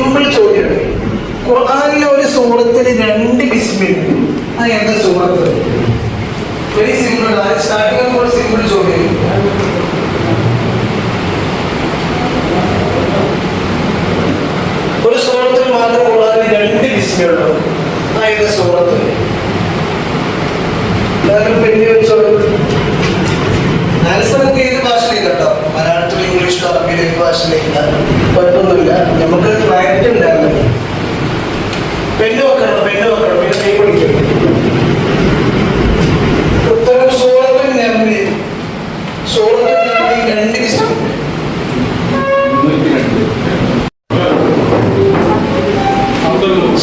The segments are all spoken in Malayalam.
സിമ്പിൾ ചോദ്യമാണ്. ഖുർആനിലെ ഒരു സൂറത്തിന് 2 ബിസ്മിലുണ്ട്. അത് എന്താ സൂറത്ത്? Very simple. സ്റ്റാർട്ടിംഗ് ഒരു സിമ്പിൾ ചോദ്യം. ഒരു സൂറത്തിൽ മാത്രം ഖുർആനിൽ 2 ബിസ്മിലുള്ളൂ. ആ ഏതാ സൂറത്ത്? പെണ്ണി വെച്ചോളൂ. ആൻസർ നമുക്ക് ഏത് ഭാഷയിലേക്ക് കേട്ടോ, മലയാളത്തിൽ, ഇംഗ്ലീഷ്, അറബിയിൽ, ഏത് ഭാഷയിലേക്ക് കുഴപ്പമൊന്നുമില്ല. നമുക്ക് ക്ലാരിറ്റി ഉണ്ടായിരുന്നു. പെണ്ണ് വെക്കണം, പിന്നെ കൈ പിടിക്കണം. ഉത്തരം സൂറത്തുൽ നംല്. സൂറത്തുൽ നംലിൽ 2 ബിസ്മിലുണ്ട്.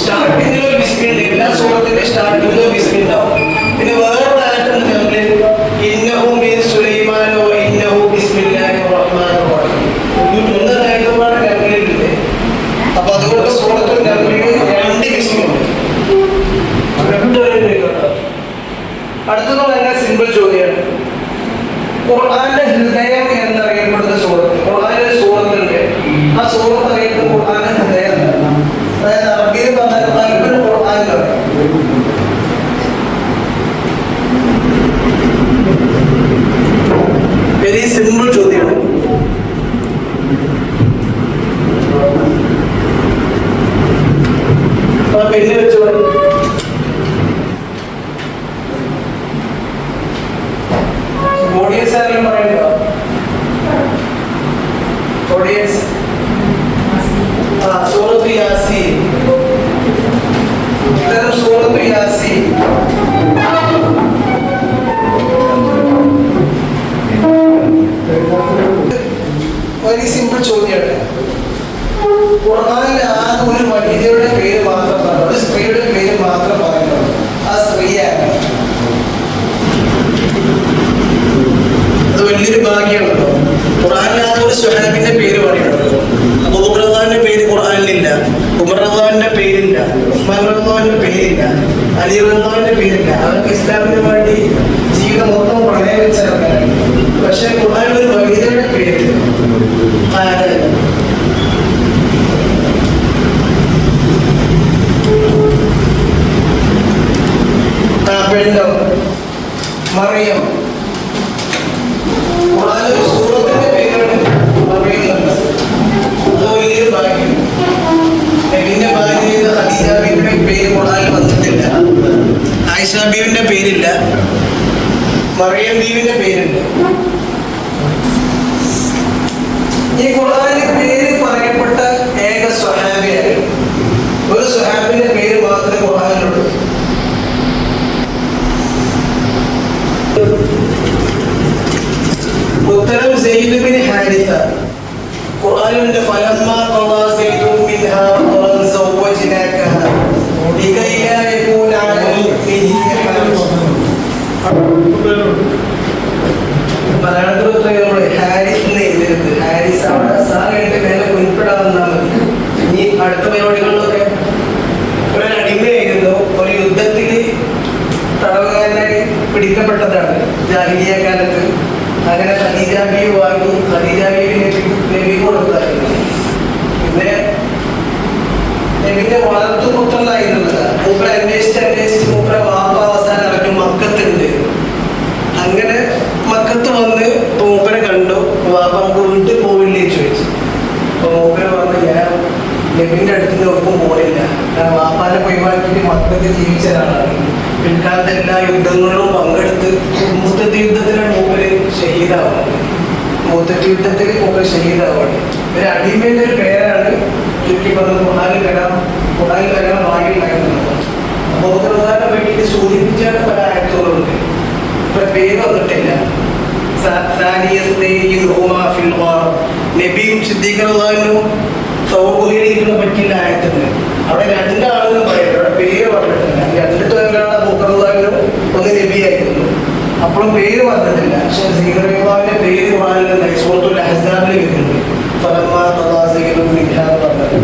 സ്റ്റാർട്ടിങ്ങിൽ ഒരു ബിസ്മിലുണ്ട്. എല്ലാ സൂറത്തിന്റെ സ്റ്റാർട്ടിങ്ങിൽ ഒരു ബിസ്മിലുണ്ടാവും. പിന്നെ വേറെ ആയത്തുണ്ട് നംലിൽ, ഇന്നഹു മിൻ സുലൈമാന വ ഇന്നഹു ബിസ്മില്ലാഹിർ റഹ്മാനിർ റഹീം. 3 ആയത്തുകളാണ് നംലിലുണ്ട്. അപ്പൊ അതുകൊണ്ട് സൂറത്തുൽ നംലിൽ 2 ബിസ്മിലുണ്ട്. അടുത്തത് വളരെ സിമ്പിൾ ചോദ്യമാണ്. ഖുർആന്റെ ഹൃദയം എന്നറിയപ്പെടുന്ന സൂറത്ത്. ഖുർആനിൽ സൂറത്തുണ്ട്. ആ സൂറത്ത് അറിയപ്പെടുന്ന ഖുർആന്റെ ഹൃദയം. അതായത് അറബിയിൽ പറഞ്ഞാൽ ഖൽബുൽ ഖുർആൻ എന്ന് പറയും. വെരി സിമ്പിൾ ചോദ്യമാണ്. പിന്നെ വെച്ചു ഓഡിയൻസ് ആരെങ്കിലും പറയണ്ടോ? ഓഡിയൻസ് സൂറത്ത് യാസീൻ. ഇത്തരം സൂറത്ത് യാസീൻ. വെരി സിമ്പിൾ ചോദ്യമാണ്. ഖുർആനിൽ ആകെ ഒരു വനിതയുടെ പേര് മാത്രം പറഞ്ഞു, ഒരു സ്ത്രീയുടെ പേര് മാത്രം പറയുന്നു. ആ സ്ത്രീയാണ്. അത് വലിയൊരു ഭാഗ്യമാണല്ലോ. ഖുർആനിൽ ആകെ ഒരു സ്വഹാബിന്റെ പേര് പറയുന്നുള്ളൂ. അബൂബക്കർ റളിയല്ലാഹുവിന്റെ പേര് ഖുർആനിലില്ല, ഉമർ റളിയല്ലാഹുവിന്റെ പേരില്ല, ഉസ്മാൻ റളിയല്ലാഹുവിന്റെ പേരില്ല, അലി റളിയല്ലാഹുവിന്റെ പേരില്ല. അവർക്ക് ഇസ്ലാമിന് വേണ്ടി ജീവിതം മൊത്തം പ്രണയം വെച്ചിറങ്ങാനാണ്. പക്ഷെ ഖുർആനിൽ ഒരു വനിതയുടെ പേര് പെണ്ണോ മറിയം. ഖുർആനിൽ സൂറത്തിന്റെ പേരാണ് മറിയം. അത് വലിയൊരു ഭാഗ്യം. നബിന്റെ ഭാര്യ ഖദീജ ബീവിയുടെ പേര് ഖുർആനിൽ വന്നിട്ടില്ല. ആയിഷ ബീവിന്റെ പേരില്ല, മറിയം ബീവിന്റെ പേരുണ്ട്. ഈ ഖുർആനിൽ പേര് പറയപ്പെട്ട ഏക സ്വഹാബിയാണ്. ഒരു സ്വഹാബിന്റെ പേര് മാത്രമേ ഖുർആനിലുള്ളൂ. ഉത്തരം സെയ്ദ് ബിൻ ഹാരിസ. ഖുർആനിലുണ്ട് ഫലമ്മാ ഖളാ സെയ്ദുൻ മിൻഹാ ഖറൻ സവ്വജ്നാകാഹ ലികൈ ലാ യകൂന അലൽ മുഅ്മിനീന ഹറജ്. മലയാളത്തിൽ നമ്മൾ ഹാരിസ് എന്ന് എഴുതരുത്. ഹാരിസ് അവിടെ സാറിന്റെ മേലെ ഉൾപ്പെടാവുന്നാൽ മതി. ഇനി അടുത്ത പരിപാടികളിലൊക്കെ ഒരു അടിമയായിരുന്നു. ഒരു യുദ്ധത്തിൽ തടവുകാരനായി പിടിക്കപ്പെട്ടതാണ് ജാഹിലിയ്യ കാലത്ത്. അങ്ങനെ ഖദീജ ബീവി വാങ്ങി. ഖദീജ ബീവി നബി കൊടുത്തായിരുന്നു. പിന്നെ നബിന്റെ വളർത്തുപുത്രനായിരുന്നത്. മൂപ്പരെ അന്വേഷിച്ച് മൂപ്പരെ വാപ്പ അവസാനം അവരുടെ മക്കത്തുണ്ട്. അങ്ങനെ മക്കത്ത് വന്ന് മൂപ്പരെ കണ്ടു. വാപ്പ നമുക്ക് വീട്ടിൽ പോവില്ലേ ചോദിച്ചു. അപ്പൊ മൂപ്പര് പറഞ്ഞു, ഞാൻ നബിന്റെ അടുത്ത് ഒപ്പം പോയില്ല. ഞാൻ വാപ്പാനെ ഒഴിവാക്കിയിട്ട് മക്കത്ത് ജീവിച്ച ഒരാളാണ്. പിൽക്കാലത്ത് എല്ലാ യുദ്ധങ്ങളിലും പങ്കെടുത്ത് മുത്തത്ത് യുദ്ധത്തിലാണ് മൂപ്പര് ഷഹീദാവുന്നത്. മുത്തത്ത് യുദ്ധത്തിൽ മൂപ്പര് ഷഹീദാവുകയാണ്. ഒരു അടിമയുടെ ഒരു പേരാണ് ചുറ്റി പറഞ്ഞത് ഖുർആനിൽ വരാൻ ഭാഗ്യമുണ്ടായിരുന്നത്. അപ്പോൾ ഉദാഹരണം വേണ്ടിയിട്ട് സൂചിപ്പിച്ചാണ് പല ആയത്തുകളുണ്ട്. ഇപ്പൊ പേര് വന്നിട്ടില്ല. നബിയും സിദ്ദീഖ് റളിയല്ലാഹു തൗബയിലിരിക്കുന്ന പറ്റിയുള്ള ആയത്തുണ്ട്. അവിടെ 2 ആളുകൾ പറയുന്നത്. അവിടെ പേര് പറഞ്ഞിട്ടില്ല. 2 പേരാണ് അബൂബക്കർ റളിയല്ലാഹു ഒന്ന് നബിയായിരുന്നു. അപ്പോഴും പേര് പറഞ്ഞിട്ടില്ല. പക്ഷെ സിദ്ദീഖ് റളിയല്ലാഹുവിന്റെ പേര് ഖുർആനിൽ സൂറത്തുൽ അഹ്സാബിൽ വരുന്നുണ്ട്. ഫലമ്മാ ഖളാ സെയ്ദുൻ മിൻഹാ പറഞ്ഞത്.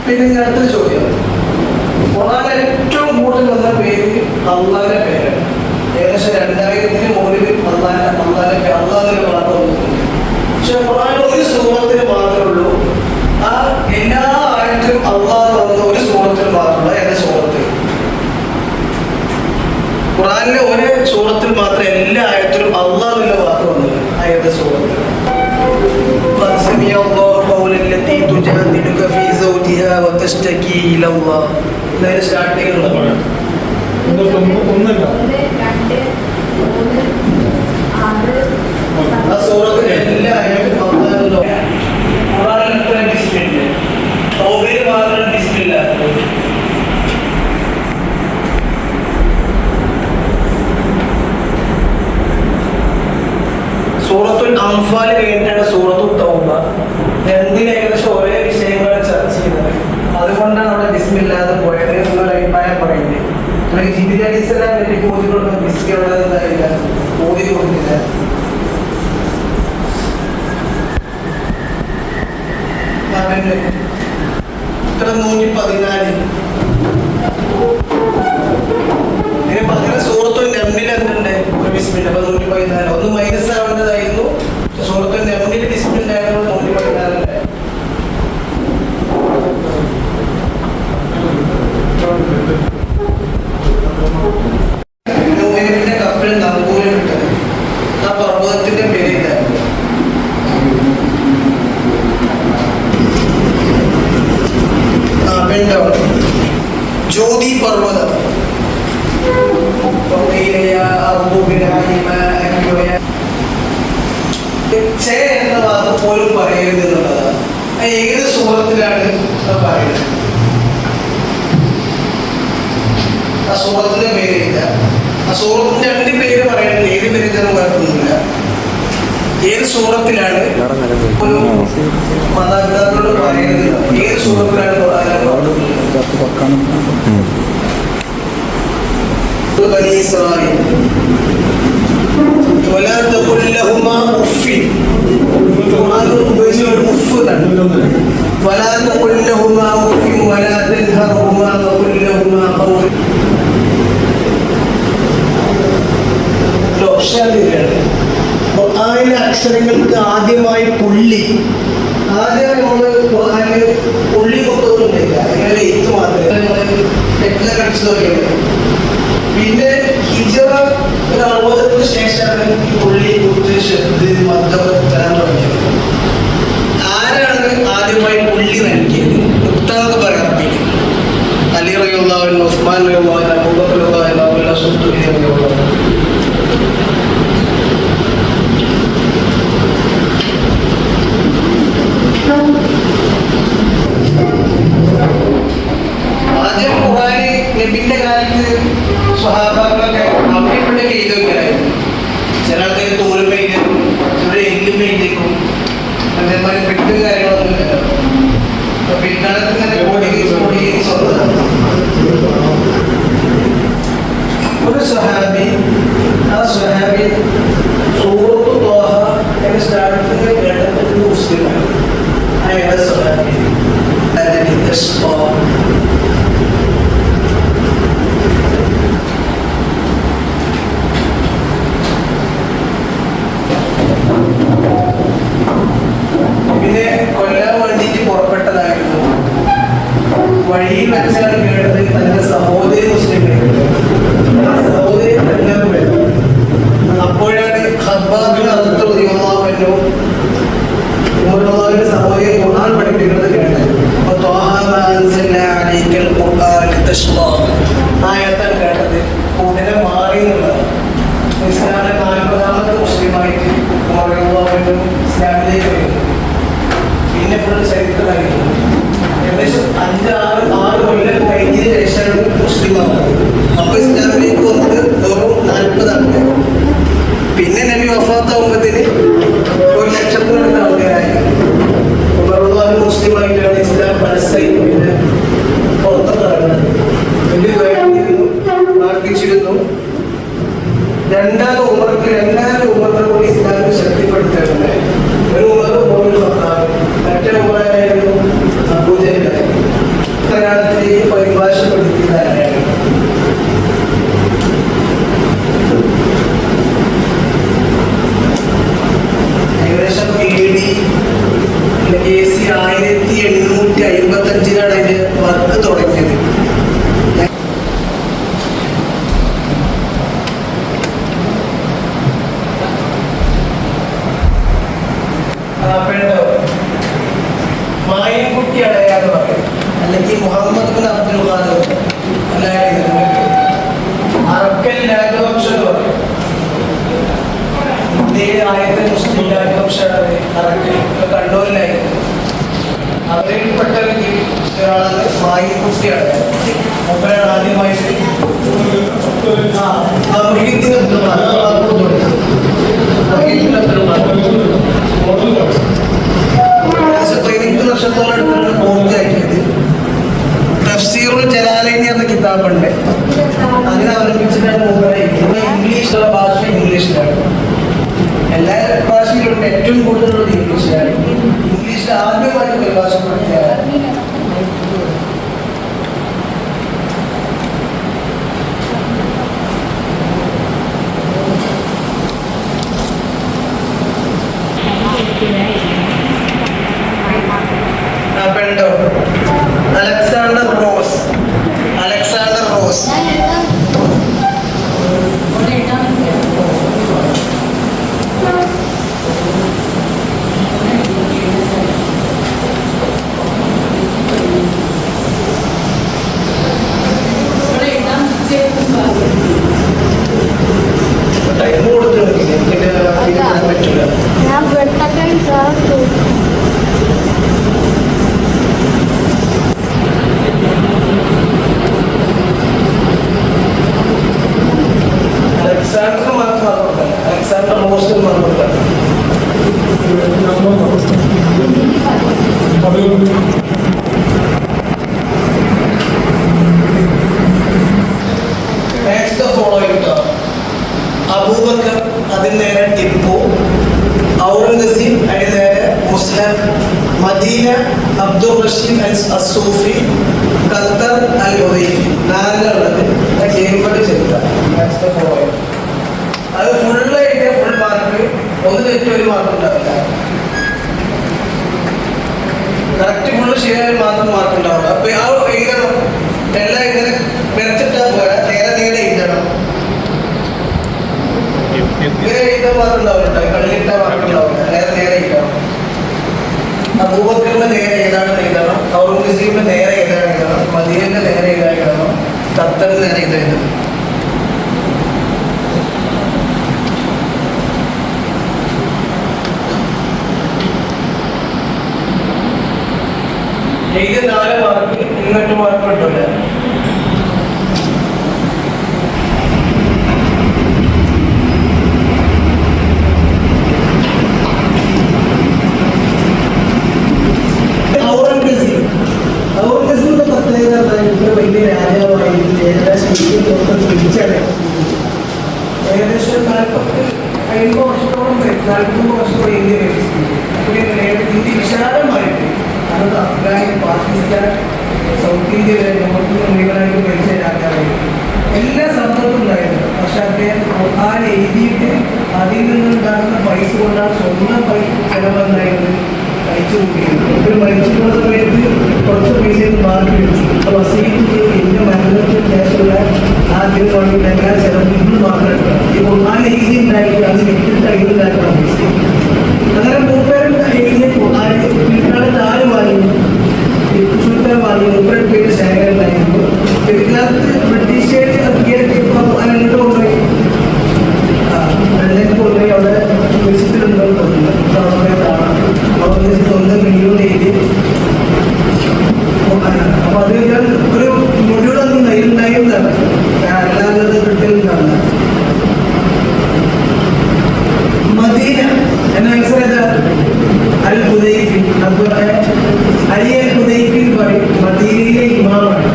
പിന്നെ അടുത്ത ചോദ്യം, ഖുർആനിൽ ഏറ്റവും കൂടുതൽ വന്ന പേര് അള്ളാഹിന്റെ പേരാണ്. ഏകദേശം 2000-ന് മുകളിൽ അള്ളാഹിന്റെ വാർത്ത വന്നിട്ടുണ്ട്. പക്ഷെ ഖുർആനിൽ ഒരു ഏത് സൂറത്ത്? قد سمع الله قول التي تجادلك في زوجها وتشتكي إلى الله. നേരെ സ്റ്റാർട്ടിംഗ് ഉള്ളതാണ്. ആ സൂറത്തിലെ എല്ലാ ആയത്തും ഖുർആനിൽ ഡിസ്പ്ലേ തൗബയിൽ മാത്രം ഡിസ്പ്ലേ ഇല്ല. സൂറത്തുൽ അൻഫാൽ കഴിഞ്ഞിട്ടാണ് സൂറത്തുൽ തൗബ. രണ്ടിൽ ഏകദേശം ഒരേ വിഷയങ്ങൾ ചർച്ച ചെയ്യുന്നത്. അതുകൊണ്ടാണ് അവിടെ ബിസ്മില്ലാതെ പോയത് എന്നൊരു അഭിപ്രായം പറയുന്നത്. അല്ലെങ്കിൽ ജിബിലി അലൈഹി സ്വലാം വേണ്ടി ഓതി കൊടുക്കുന്ന ബിസ്മി ഉള്ളതായില്ല, ഓതി കൊടുക്കില്ല. ഇത്ര 114 ഇതിന് പകരം സൂറത്തുൽ നംലിൽ എന്തുണ്ട്? ഒരു ബിസ്മില്ല. അപ്പൊ 114 ഒന്ന് മൈനസ് ആവേണ്ടതായിരുന്നു. സൂറത്തുൽ നംലിൽ ബിസ്മില്ല ആയതുകൊണ്ട് 114 ന്റെ കപ്പിൽ നങ്കൂരം ഇട്ടത്. ആ പർവ്വതത്തിന്റെ പേരില്ല. ജ്യോതി പർവ്വതം എന്ന വാക്ക് പോലും പറയരുത് എന്നുള്ളതാണ്. ഏത് സൂറത്തിലാണ് പറയുന്നത്? ആ സൂറത്തിന്റെ പേരില്ല. ആ സൂറത്തിന്റെ രണ്ട് പേര് പറയുന്നത്. ഏത് പേരില്ലെന്ന് കുഴപ്പമൊന്നുമില്ല. ഏത് സൂറത്തിലാണ് ഒരു മാതാപിതാക്കളോട് പറയുന്നത്? ഏത് സൂറത്തിലാണ് بني إسرائيل ولا تقل لهما أف. ولا تقل لهما أف ولا تنهرهما وقل لهما قولا. ഖുർആനിലെ അക്ഷരങ്ങൾക്ക് ആദ്യമായി പുള്ളി. ആദ്യം നമ്മൾ ഖുർആനിൽ പുള്ളി കൊണ്ടൊന്നുമില്ല. അങ്ങനെ എഴുത്ത് മാത്രമേ തെറ്റിലെ കടിച്ചു നോക്കിയത്. പിന്നെ ഹിജ്റ ഒരു 60 ശേഷമാണ് ഈ പുള്ളി കുത്ത് ഷെദ് മദ്ദബ് തരാൻ തുടങ്ങിയത്. ആരാണ് ആദ്യമായി പുള്ളി നൽകിയത്? മുക്താന്ന് പറയാം. അലി റളിയല്ലാഹു അൻഹു, ഉസ്മാൻ റളിയല്ലാഹു അൻഹു, അബൂബക്കർ റളിയല്ലാഹു അൻഹു, സുദ്ദീഖ് റളിയല്ലാഹു അൻഹു. ആദ്യം ഖുർആനി നബിന്റെ കാലത്ത് സ്വഹാബാക്കളൊക്കെ അവിടെ എഴുതി വെക്കലായിരുന്നു. ചില ആൾക്കാർ തോലും എഴുതിയേക്കും, ചില എല്ലും എഴുതിയേക്കും. അതേമാതിരി പെട്ടും കാര്യങ്ങളൊന്നും ഇല്ലല്ലോ. അപ്പൊ പിൽക്കാലത്ത് ഇങ്ങനെ ഒരു സ്വഹാബി, ആ സ്വഹാബി സൂറത്തു ത്വാഹ എന്ന സ്റ്റാർട്ടിങ് കേട്ടപ്പോൾ മുസ്ലിമാണ്. അയാളുടെ സ്വഹാബി പിന്നെ കൊല്ലാൻ വേണ്ടിയിട്ട് പുറപ്പെട്ടതായിരുന്നു. വഴിയിൽ വെച്ചാണ് കേട്ടത് തന്റെ സഹോദരി മുസ്ലിം സഹോദരി കൊല്ലാൻ വരും. അപ്പോഴാണ് ഖബ്ബാബിന് അകത്ത് ഉമറുള്ളാഹിന്റെ സഹോദരി ഖുർആൻ പഠിപ്പിക്കുന്നത് കേട്ടത്. അപ്പൊ ത്വാഹ മാ അൻസൽനാ അലൈക്കൽ ഖുർആന ലിതശ്ഖാ ആയത്താണ് കേട്ടത്. ഉടനെ മാറി എന്നുള്ളതാണ്. ഇസ്ലാമിലെ 40ാമത്തെ മുസ്ലിമായിട്ട് ഉമറുള്ളാഹിന്റെ ഇസ്ലാമിലേക്ക് വരുന്നു. പിന്നെ ഫുൾ ചരിത്രമായിരുന്നു. ഏകദേശം 5-6 കൊല്ലം കഴിഞ്ഞതിന് ശേഷമാണ് മുസ്ലിമാകുന്നത്. അപ്പൊ ഇസ്ലാമിലേക്ക് വന്നത് വെറും 40 ആൾക്കാർ. പിന്നെ നബി വഫാത്താവുമ്പത്തിന് 1,00,000 ആൾക്കാരായി. ഉമറുള്ളാഹി മുസ്ലിമായിട്ടാണ് ഇസ്ലാം മനസ്സായി പിന്നെ പുറത്തൊക്കെ ഇറങ്ങുന്നത്. വലിയ പ്രാർത്ഥിച്ചിരുന്നു. രണ്ടാമത്തെ ഉമറിനെ കൂടി ഇസ്ലാമിനെ ശക്തിപ്പെടുത്തിയിട്ടുണ്ട്. ഒരു ഉമർ മറ്റേ ഉമറായിരുന്നു അബൂജഹൽ. മലയാളത്തിലേക്ക് പരിഭാഷപ്പെടുത്തിയതാണ്. ഏകദേശം AD 1855 അതിന്റെ വർക്ക് തുടങ്ങിയത്. പെണ്ണോ മായൻകുട്ടി അടയാന്ന് പറയും, അല്ലെങ്കിൽ മുഹമ്മദ് ബിൻ അബ്ദുൽ ഖാദർ അറക്കൽ രാജവംശം എന്ന് പറയും. ആദ്യത്തെ മുസ്ലിം രാജവംശമാണ് അറക്കൽ, കണ്ണൂരിലായിരുന്നു. അവരിൽപ്പെട്ട ഒരാളാണ് മായൻകുട്ടി അടയാൻ. മൂപ്പരാണ് ആദ്യമായിട്ട് വർഷത്തോളം എടുത്തിട്ട് പൂർത്തിയാക്കിയത്. തഫ്സീറുൽ ജലാലൈനി എന്ന കിതാബുണ്ട്, അങ്ങനെ അവലംബിച്ചിട്ടാണ് ഇംഗ്ലീഷിലുള്ള ഭാഷ ഇംഗ്ലീഷിലാണ്. എല്ലാ ഭാഷയിലുണ്ട്, ഏറ്റവും കൂടുതലുള്ളത് ഇംഗ്ലീഷിലാണ്. ഇംഗ്ലീഷിൽ ആദ്യമായിട്ട് പരിഭാഷ പെണ്ടോ Alexander Ross. Alexander Ross time കൊടുത്തു പറ്റില്ല. അലക്സാണ്ടർ മാത്രം അലക്സാണ്ടർ റോസ് മാത്രം അബൂബക്കർ, അതിന് നേരെ ടിപ്പു, ഔറംഗസീബ് അതിന് നേരെ മുസ്ലിം, Medina Abdul Rasheed അസൂഫി, Qatar al Hudaifi. നാലിലുള്ളത് ചെയ്യുമ്പോൾ ചെറുത. അത് ഫുള്ളായിട്ട് ഫുൾ മാർക്ക്, ഒന്ന് തെറ്റൊരു മാർക്ക് ഉണ്ടാവില്ല. കറക്റ്റ് ഫുള്ള് ചെയ്യാൻ മാത്രം മാർക്ക് ഉണ്ടാവില്ല. അപ്പൊ ആ എഴുതണം, എല്ലാം ഇങ്ങനെ വരച്ചിട്ടാൽ പോരാ, നേരെ നേരെ എഴുതണം. ഇങ്ങനെ എഴുതാൻ മാർക്ക് ഉണ്ടാവില്ല, കള്ളിയിട്ടാൽ മാർക്ക് ഉണ്ടാവില്ല, നേരെ നേരെ എഴുതണം. അബൂബക്കറിന്റെ നേരെ ഏതാണ് എഴുതണം, ഔറംഗസീബിന്റെ നേരെ ഏതാണ് എഴുതണം, മദീനന്റെ നേരെ ഏതാണ് എഴുതണം, ഖത്തറിന്റെ നേരെ ഇത് എഴുതണം. എഴുതി 4 മാർക്ക്, ഇങ്ങോട്ട് മാർക്ക് കിട്ടില്ല. ഔറംഗസീബിന്റെ പ്രത്യേകത വലിയ രാജാവായി ഏകദേശം 40-50 വർഷത്തോളം 43 വർഷത്തോളം ഇന്ത്യ ഇന്ത്യ വിശാലമായിട്ട് അതൊക്കെ അഫ്ഗാൻ, പാകിസ്ഥാൻ, സൗത്ത് ഇന്ത്യ വരെ നോർത്ത് മുഴുവനായിട്ട് ഭരിച്ച രാജാവായിരുന്നു. എല്ലാ സമ്പത്തും ഉണ്ടായിരുന്നു. പക്ഷെ അദ്ദേഹം ഖുർആൻ എഴുതിയിട്ട് അതിൽ നിന്നുണ്ടാകുന്ന പൈസ കൊണ്ടാണ് സ്വന്തം പൈസ ചെലവെന്നായിരുന്നു കഴിച്ചു കൂട്ടിയത്. ഒരു മരിച്ചിട്ടുള്ള സമയത്ത് കുറച്ച് പൈസയിൽ മാർക്ക് വെച്ചു. അപ്പോൾ വസീത്ത് എന്റെ മരണത്തിന് ശേഷമുള്ള ആദ്യം വേണ്ടിയിട്ട് എല്ലാ ചെലവിലും മാത്രം എടുക്കണം. ഈ ഖുർആൻ എഴുതി ഉണ്ടായിട്ട് അത് വിട്ടിട്ട് എഴുതിണ്ടാക്കണം പൈസ. അങ്ങനെ മൂപ്പേരും എഴുതിയ ഖുർആൻ പിൽക്കാലത്ത് ആര് വാങ്ങി? ടിപ്പു സുൽത്താൻ വാങ്ങി. മൂപ്പരുടെ പേര് ശേഖരനായിരുന്നു. പിൽക്കാലത്ത് ബ്രിട്ടീഷുകാർ അങ്ങോട്ട് കൊണ്ടുപോയി കൊണ്ടുപോയി അവിടെ വെച്ചിട്ടുണ്ടോ സ്വന്തം മില്യൂൺ എഴുതി. അപ്പൊ അത് ഞാൻ ഒരു മുഴുവൻ ഉണ്ടായിരുന്നതാണ്, അല്ലാതെ കിട്ടുന്നതാണ്. മദീന എന്ന മനസ്സിലായത് അൽ ഹുദൈഫി, അതുപോലെ അലി അൽ ഹുദൈഫി എന്ന് പറയും. മദീനയിലെ ഇമാമാണ്.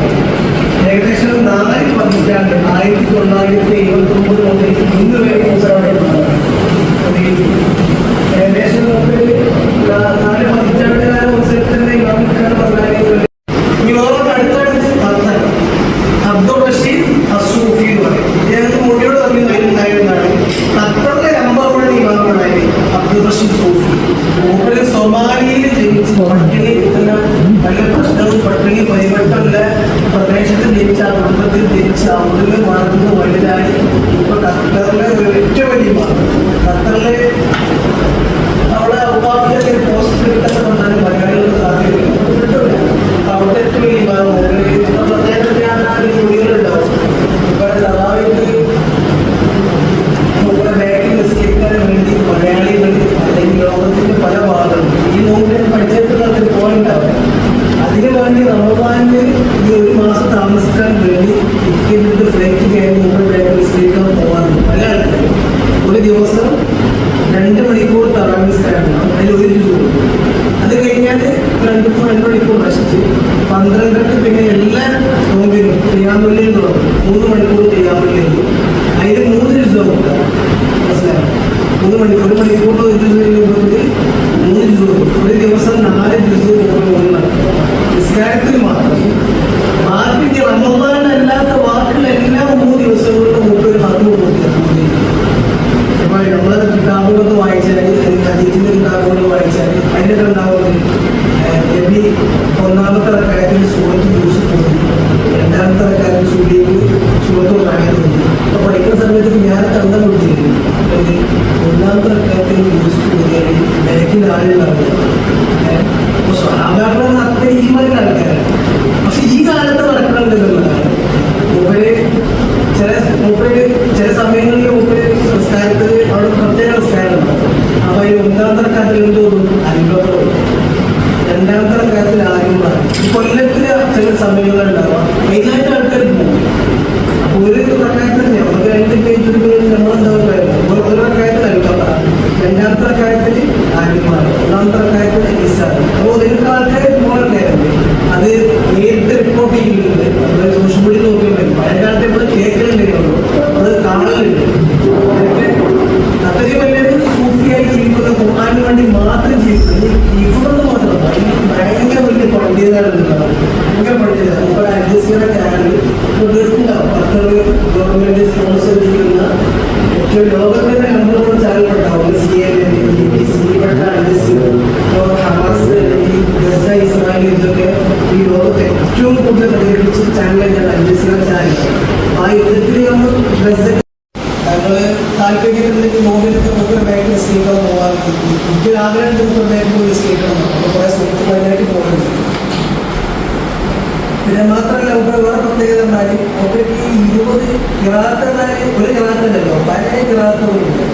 ഏകദേശം 4 പതിറ്റാണ്ട് 1979 മുതൽ ഇന്ന് വരെ ഏകദേശം 4 പതിറ്റാണ്ട് കാലം മുസ്ലിത്തിന്റെ ഇമാമിക്കാണ് പറഞ്ഞാൽ. ഇവരോട് അടുത്തടുത്ത് അബ്ദുൾ റഷീദ് അസൂഫി എന്ന് പറയും. ഇദ്ദേഹത്തിന് മുടിയോട് തമ്മിൽ ഉണ്ടായിരുന്നതാണ്. ഖത്തറിലെ നമ്പർ 1 ഇമാമാണ് അബ്ദുൾ റഷീദ് സൂഫി. മൂപ്പര് സൊമാലിയിൽ ജനിച്ച് പട്ടിണി നല്ല പ്രശ്നവും പട്ടിണി പരിവട്ടമുള്ള പ്രദേശത്ത് ജനിച്ച കുടുംബത്തിൽ ജനിച്ച അവിടുന്ന് വളർന്ന് വലുതായി ഇപ്പൊ ഖത്തറിലെ ഏറ്റവും വലിയ ഖത്തറിലെ അവിടെ ഔവാഫിലൊക്കെ ആളുകളാണ്. സ്വഹാബാക്കളൊന്നും അത്ര ഈമാനുള്ള ആൾക്കാരാണ്. പക്ഷെ ഈ കാലത്ത് നടക്കണമെന്നുള്ളതാണ്. ചില സമയങ്ങളിൽ സംസ്കാരത്തിൽ അവിടെ പ്രത്യേക സംസ്കാരമുണ്ട്. അപ്പൊ ഈ ഒന്നാമത്തെ റക്അത്തിൽ എന്ത് തോന്നും? അൻപതോളം. രണ്ടാമത്തെ റക്അത്തിൽ ആരുമാണ്. കൊല്ലത്തിന് ചില സമയങ്ങളുണ്ടാവാം. മെയിനായിട്ട് ആൾക്കാർ പോകും. അപ്പൊ ഒരു റക്അത്തിൽ നമുക്ക് 2 പേജ് നമ്മളെന്താ പറയുന്നത്? ഒരു റക്അത്തിൽ അൻപതാണ്, രണ്ടാമത്തെ റക്അത്തിൽ ആരുമാണ്, ഒന്നാമത്തെ റക്അത്തിൽ ഇസ്ലാം. അപ്പോൾ നിങ്ങൾക്ക് ആൾക്കാർ പോകണ്ടായിരുന്നു. അത് നേരിട്ട് റിപ്പോർട്ട് ചെയ്യുന്നുണ്ട്. നമ്മൾ സോഷ്യൽ മീഡിയ നോക്കിയാൽ പഴയ കാലത്ത് നമ്മൾ കേൾക്കലുണ്ടായിരുന്നു, അത് കാണലുണ്ട്. അത്രയും വലിയൊരു സൂഫിയായി ജീവിക്കുന്ന ഖുർആന് വേണ്ടി മാത്രം ജീവിക്കുന്നത് ഇവിടെ മാത്രമല്ല, ഭയങ്കര വലിയ പണ്ഡിതരാണെന്നുള്ളതാണ്. ഭയങ്കര പണ്ഡിതരാണ്. ഇപ്പോൾ അൽജസീറ ചാനൽ കേട്ടിട്ടുണ്ടാവും. അത്ര ഗവൺമെന്റ് സ്പോൺസർ ചെയ്യുന്ന ഏറ്റവും ലോകത്തിൽ തന്നെ നമ്മളോട് ചാനലുണ്ടാവും. BBC, അൽജസീറ, ഹമാസ്, ഇസ്രായേൽ, ഇതൊക്കെ ഈ ലോകത്തെ ഏറ്റവും കൂടുതൽ പ്രചരിപ്പിച്ച ചാനലാണ് അൽജസീറ ചാനൽ. ആ യുദ്ധത്തിൽ നമ്മൾ ഞങ്ങൾ താല്പര്യമുണ്ടെങ്കിൽ നോബിലൊക്കെ നമുക്ക് ബാങ്കിൽ സ്നേഹിക്കാൻ പോകാറുണ്ട്. എനിക്ക് ആഗ്രഹം നമുക്ക് ബാങ്കിൽ പോയി സ്നേഹിക്കണം. അപ്പോൾ കുറേ സുഹൃത്തുക്കൾ അതിനായിട്ട് പോകുന്നുണ്ട്. പിന്നെ മാത്രമല്ല നമുക്ക് വേറെ പ്രത്യേകത എന്നാൽ അവർക്ക് ഈ 20 കിറാത്ത് എന്നാൽ ഒരു കിറാത്തല്ലല്ലോ, പല കിറാത്തുകളുണ്ട്.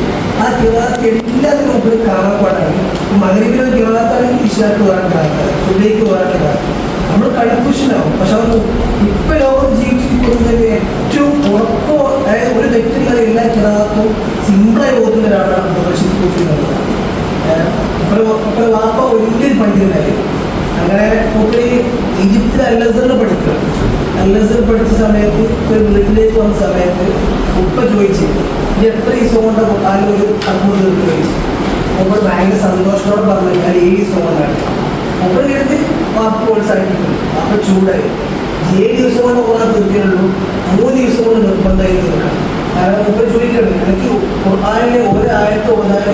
ആ കിറാത്ത് എല്ലാത്തിനും നമുക്ക് കാണാൻ പാടാണ്. മഗ്‌രിബിലെ കിറാത്താണെങ്കിൽ ഇശാക്ക് വേറെ കിറാത്ത്, സുബഹിക്ക് വേറെ കിറാത്ത്. നമ്മൾ കൺഫ്യൂഷനാവും. പക്ഷെ അത് ഇപ്പം ലോകം ജീവിച്ചിരിക്കുന്നതിന് ഏറ്റവും ഉറപ്പോ, അതായത് ഒരു തെറ്റില്ലാതെ എല്ലാ കിറാത്തും സിമ്പിളായി ഓതുന്ന ഒരാളാണ് റഷീദ് സൂഫി എന്നുള്ളത്. ഇപ്പോൾ വാപ്പ വലിയൊരു പണ്ഡിതനായി. അങ്ങനെ നമുക്ക് ഈജിപ്തിൽ അൽ-അസ്ഹറിൽ പഠിക്കുക. അൽ-അസ്ഹർ പഠിച്ച സമയത്ത് ഒരു വീട്ടിലേക്ക് വന്ന സമയത്ത് ഉപ്പ ചോദിച്ചു, ഇത് എത്ര ദിവസം കൊണ്ട് ഒരു അത്ഭുതം തീർത്ത് ചോദിച്ചു. അപ്പോൾ ഭയങ്കര സന്തോഷത്തോടെ പറഞ്ഞു, ഞാൻ 7 ദിവസം കൊണ്ടാണ്. അപ്പോൾ എടുത്ത് വാപ്പ പ്രോത്സാഹിപ്പിക്കുന്നു. അപ്പോൾ ചൂടായി. 7 ദിവസം കൊണ്ട് പോകാൻ തീർത്തിയുള്ളൂ, 3 ദിവസം കൊണ്ട് നിർബന്ധമായി തീർക്കണം. കാരണം മുമ്പ് ചോദിക്കണം, എനിക്ക് ഖുർആനിലെ ഒരായത്ത് ഓതാൻ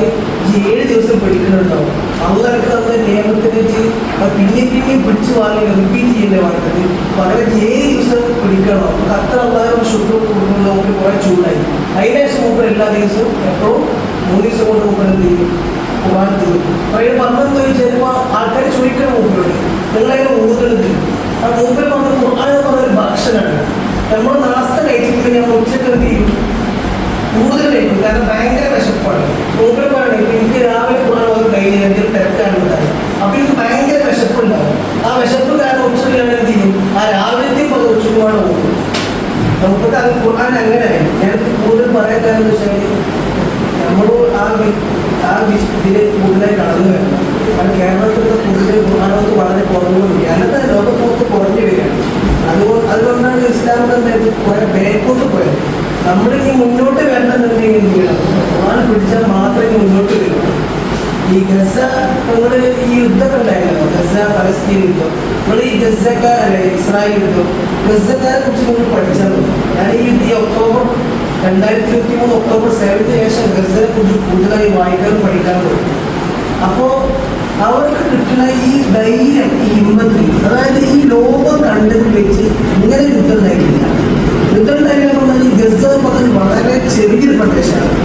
7 ദിവസം പഠിക്കുന്നുണ്ടാവും. അള്ളാഹ് തന്ന നിയമത്തിനെ വെച്ച് പിന്നെയും പിടിച്ചു വാങ്ങി റിപ്പീറ്റ് ചെയ്യേണ്ട വാർത്തത് പകരം 7 ദിവസം പഠിക്കണം. നമുക്ക് അത്ര അള്ളാഹ് ശുക്ർ കൊടുക്കുന്നത് നമുക്ക് കുറെ ചൂടായി. അതിനുശേഷം മുമ്പ് എല്ലാ ദിവസവും എപ്പോഴും 3 ദിവസം കൊണ്ട് മുമ്പ് എന്ത് ചെയ്യും? ഖുർആൻ തീർക്കും. അപ്പോൾ അതിന് പറഞ്ഞെന്ന് ചിലപ്പോൾ ആൾക്കാർ ചോദിക്കണം മുമ്പിലൂടെ, നിങ്ങളതിനെ ഊതുന്നത്. ആ മുമ്പിൽ പറഞ്ഞ ഖുർആൻ എന്ന് പറഞ്ഞൊരു ഭക്ഷണമാണ്. നമ്മൾ നാസ്ത കഴിച്ചിട്ട് ഞാൻ ഉച്ചക്ക് എന്ത് ചെയ്യും? കൂടുതൽ കഴിക്കും. കാരണം ഭയങ്കര വിശപ്പാണ്. മുമ്പിൽ പറയണം, ഇപ്പം എനിക്ക് രാവിലെ ഖുർആൻ കഴിഞ്ഞ് എന്തെങ്കിലും തിരക്കാണ് ഉണ്ടാകും. അപ്പം എനിക്ക് ഭയങ്കര വിശപ്പുണ്ടാകും. ആ വിശപ്പ് കാരണം ഉച്ചക്ക് ഞാൻ എന്ത് ചെയ്യും? ആ രാവിലത്തെയും അത് ഉച്ചക്കുമാണ് പോകും. നമുക്കത് അത് ഖുർആൻ അങ്ങനെയായി. ഞാൻ കൂടുതൽ പറയാൻ കാരണം എന്ന് വെച്ചാൽ നമ്മൾ ഇതിലെ കൂടുതലായി കടന്നു വരണം. കാരണം കേരളത്തിലത്തെ കൂടുതൽ ഖുർആനൊക്കെ വളരെ കുറവുണ്ട്. കേരളത്തെ ലോകത്ത് കുറഞ്ഞു വരികയാണ്. അതുകൊണ്ടാണ് ഇസ്ലാം തന്നെ കുറെ ബാക്കോട്ട് പോയത്. നമ്മളിനി മുന്നോട്ട് വരണമെന്നുണ്ടെങ്കിൽ എന്ത് ചെയ്യണം? ഖുർആൻ പിടിച്ചാൽ മാത്രമേ മുന്നോട്ട് വരൂ. ഈ ഗസ നമ്മൾ ഈ യുദ്ധമൊക്കെ ഉണ്ടായിരുന്നല്ലോ, ഗസ ഫലസ്തീൻ യുദ്ധം. നമ്മൾ ഈ ഗസക്കാരെ ഇസ്രായേൽ യുദ്ധം, ഗസക്കാരെ കുറിച്ച് നമ്മൾ പഠിച്ചാൽ മതി. ഞാൻ ഈ ഒക്ടോബർ 2023 ഒക്ടോബർ 7 ശേഷം ഗസയെ കുറിച്ച് കൂടുതലായി വായിക്കാനും പഠിക്കാനും തുടങ്ങി. അപ്പോൾ അവർക്ക് കിട്ടുന്ന ഈ ധൈര്യം, ഈ ഹിമ്മത്തിൽ, അതായത് ഈ ലോകം കണ്ടതിൽ വെച്ച് ഇങ്ങനെ യുദ്ധം ഉണ്ടായിട്ടില്ല. യുദ്ധം ഉണ്ടായിരുന്നു പറഞ്ഞാൽ ഈ ഗസ പറഞ്ഞാൽ വളരെ ചെറിയൊരു പ്രദേശമാണ്.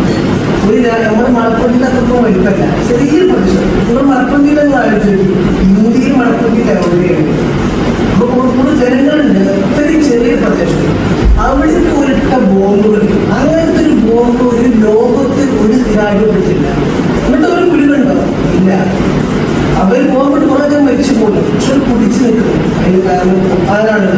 നമ്മുടെ മലപ്പുറത്തിൻ്റെ അത്രയും വലുപ്പല്ല, ചെറിയൊരു പ്രദേശം. നിങ്ങൾ മലപ്പുറത്തിൽ നിങ്ങൾ ആലോചിച്ചു, ഇന്ത്യയിൽ മലപ്പുറത്തിൽ എവിടെയാണ്? അപ്പോൾ കൂടുതൽ ജനങ്ങളുണ്ട്. അത്രയും ചെറിയ പ്രദേശം. അവിടെ ഒരിട്ട ബോംബുകൾ, അങ്ങനത്തെ ഒരു ബോംബ് ഒരു ലോകത്തിൽ ഒരു രാജ്യപ്പെട്ടില്ല. എന്നിട്ട് ഒരു പിടിവുണ്ടോ? ഇല്ല. അവർ ബോംബിട്ട് കുറേ മരിച്ചു പോലും, പക്ഷെ പിടിച്ചു നിൽക്കുന്നു. അതിന് കാരണം ഖുർആനാണ്.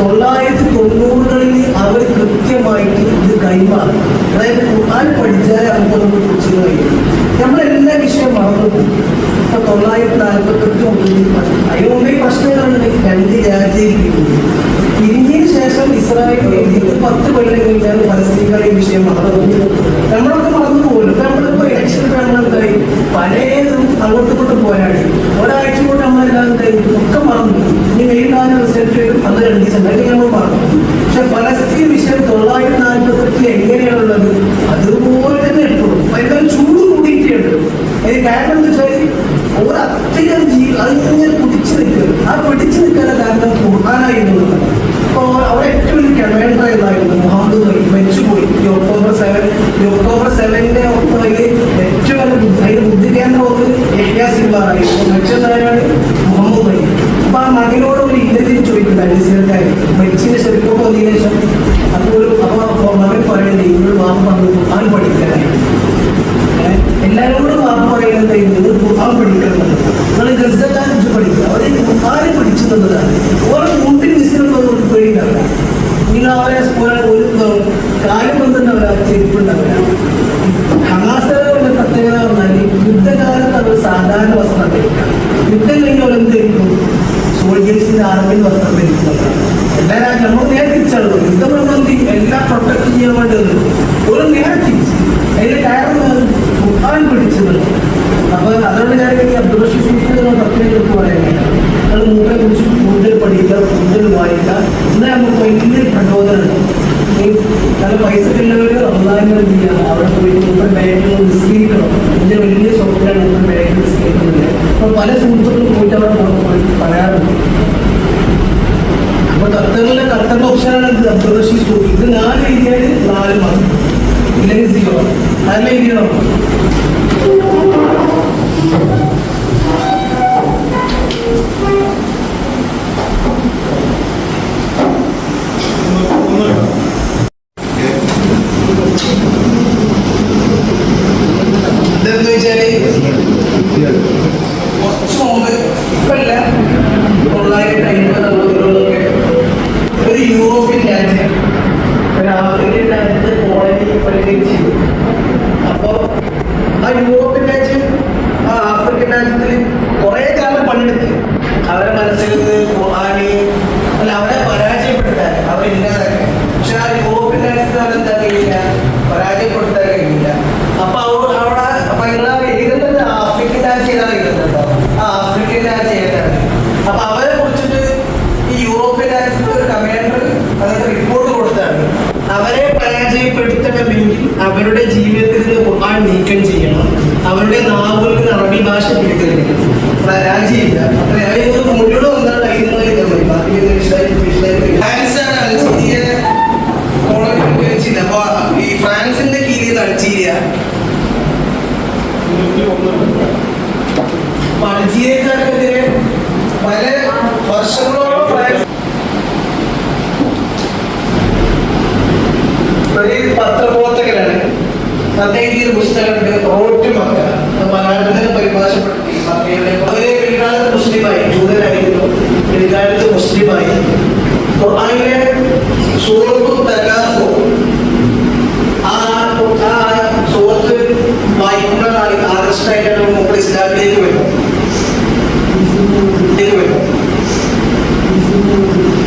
1990-കളിൽ അവർ കൃത്യമായിട്ട് ഇത് കൈമാറി. അതായത് ഖുർആൻ പഠിച്ചാൽ നമുക്ക് നമ്മൾ പിടിച്ചു കഴിയും. നമ്മളെല്ലാ വിഷയം മറന്നു പോകും. ഇപ്പൊ 1948 മുതൽ അതിന് മുമ്പേ പ്രശ്നങ്ങളുണ്ടെങ്കിൽ 2 രാജ്യം പിരിഞ്ഞതിന് ശേഷം ഇസ്രായേൽ 10 കൊല്ലം കഴിഞ്ഞാൽ പലസ്തീൻകാരെ വിഷയം മറന്നു. നമ്മളൊക്കെ മറന്നു പോകുമല്ലോ. ഇപ്പൊ നമ്മളിപ്പോ ഇലക്ഷൻ നമ്മളെന്തായി പലതും അങ്ങോട്ടും ഇങ്ങോട്ടും പോരാടി. ഒരാഴ്ച കൊണ്ട് നമ്മളെല്ലാം എന്തായി ഒക്കെ മറന്നു. ഇനി മെയിൻ റിസൾട്ട് വരും, അത് 2 ദിവസം അല്ലെങ്കിൽ നമ്മൾ മറന്നു. പക്ഷെ ഫലസ്തീൻ വിഷയം 1948 എങ്ങനെയാണുള്ളത് അതുപോലെ തന്നെ എടുത്തോളൂ. അതിന്റെ ചൂട് കൂടിയിട്ടേ ഉള്ളൂ. അതിന് കാരണം എന്താ വെച്ചാൽ ഒരധികം അതിങ്ങനെ പിടിച്ചു നിൽക്കുക. ആ പിടിച്ചു നിൽക്കാനുള്ള കാരണം ഖുർആനായി എന്നുള്ളതാണ്. അപ്പോൾ അവിടെ ഏറ്റവും വലിയ കമാൻഡർ എന്നായിരുന്നു മുഹമ്മദ് മരിച്ചുപോയി. ഈ ഒക്ടോബർ 7 ഒക്ടോബറിന്റെ ഒക്ടോബറിൽ ഏറ്റവും നല്ല അതിന്റെ ബുദ്ധി കേന്ദ്രം ഒന്ന് യഹ്യാ സാധാരണ വസ്ത്രം ധരിക്കാം. യുദ്ധം കഴിഞ്ഞാൽ എന്ത് ധരിക്കും? സോൾജേഴ്സിന്റെ ആർമിന്റെ വസ്ത്രം ധരിക്കുന്നത്. എല്ലാ രാജ്യം നമ്മൾ നേരെ തിരിച്ചറിയുന്നു. യുദ്ധം നമ്മൾ എല്ലാം പ്രൊട്ടക്ട് ചെയ്യാൻ വേണ്ടി ഒരു നേരെ തിരിച്ച് അതിന് കാരണം ഖുർആൻ പിടിച്ചത്. അപ്പൊ അതുകൊണ്ട് ഞാൻ അബ്ദുൾ റഷീദ് പ്രത്യേകം പറയുന്നത് അത് മൂപ്പരെ കുറിച്ച് കൂടുതൽ പഠിക്കുക, കൂടുതൽ വായിക്കുക. എന്നാൽ നമുക്ക് വലിയൊരു പ്രചോദനം. നല്ല പൈസ ഉള്ളവർ റമദാനിൽ എന്ത് ചെയ്യുക, അവിടെ പോയി മൂപ്പരെ ബാങ്കിൽ നിസ്കരിക്കണം. ഇതിന്റെ വലിയ സ്വപ്നമാണ് മൂപ്പരെ ബാങ്കിൽ നിസ്കരിക്കുന്നത്. അപ്പൊ പല സുഹൃത്തുക്കളും പോയിട്ട് അവിടെ പറയാറുണ്ട്. അപ്പൊ കർത്തന്റെ ഓപ്ഷനാണ് ഇത് അബ്ദുൾ റഷീദ് സൂഫി. ഇത് 4 എഴുതിയാൽ 4 മാർക്ക്, ഇല്ലെങ്കിൽ 0. നല്ല എഴുതിയണം. ഇതെന്ന് വെച്ചാല് കുറച്ച് മുമ്പ്, ഇപ്പല്ല 950-കളിലൊക്കെ ഒരു യൂറോപ്യൻ രാജ്യം ഒരു ആഫ്രിക്കൻ രാജ്യത്ത് കോളനി പരിഗണിച്ചു. അപ്പോ ആ യൂറോപ്യൻ രാജ്യം ആ ആഫ്രിക്കൻ രാജ്യത്തിൽ കുറെ കാലം പണിയെടുത്ത് അവരെ മനസ്സിൽ ഖുർആനി അല്ല അവരെ പരാജയപ്പെടുത്താൻ അവരില്ലാതൊക്കെ. പക്ഷെ ആ യൂറോപ്യൻ രാജ്യത്ത് അവരെന്താ കഴിയില്ല, പരാജയപ്പെടുത്താൻ കഴിയില്ല. അപ്പൊ അവിടെ എഴുതുന്നത് ആഫ്രിക്കൻ രാജ്യം ഏതാണ് എഴുതുന്നുണ്ടോ, ആ ആഫ്രിക്കൻ രാജ്യം ഏതാണ്. അപ്പൊ അവരെ കുറിച്ചിട്ട് ഈ യൂറോപ്യൻ രാജ്യത്തെ ഒരു കമാൻഡർ അതൊക്കെ റിപ്പോർട്ട് കൊടുത്താണ്. അവരെ പരാജയപ്പെടുത്തണമെങ്കിൽ അവരുടെ ജീവിതത്തിൽ നിന്ന് ഖുർആൻ നീക്കം ചെയ്യണം, അവരുടെ നാവുകൾക്ക് അറബി ഭാഷ പിടിക്കണം. പരാജയമില്ല. അത്ര മുന്നോട്ട് വന്നാൽ ഫ്രാൻസാണ് അൾജീരിയ കോളനി. അപ്പൊ ഈ ഫ്രാൻസിന്റെ കീഴിൽ അൾജീരിയ, അൾജീരിയക്കാർക്കെതിരെ പല വർഷങ്ങളോളം ഫ്രാൻസ് ഒരു പത്രപ്രവർത്തകരാണ്. അദ്ദേഹം ഒരു പുസ്തകമുണ്ട് റോഡ് മക്ക, മലയാളത്തിൽ പരിഭാഷപ്പെടുത്തി. അവരെ പിൽക്കാലത്ത് മുസ്ലിമായി, ജൂതനായിരുന്നു, പിൽക്കാലത്ത് മുസ്ലിമായി. ഖുർആനിലെ സൂറത്തുൽ തകാസുർ ആ സൂറത്ത് വായിക്കുന്ന ആകർഷണമായിട്ടാണ് നമ്മൾ ഇസ്ലാമിലേക്ക് വരുന്നത്.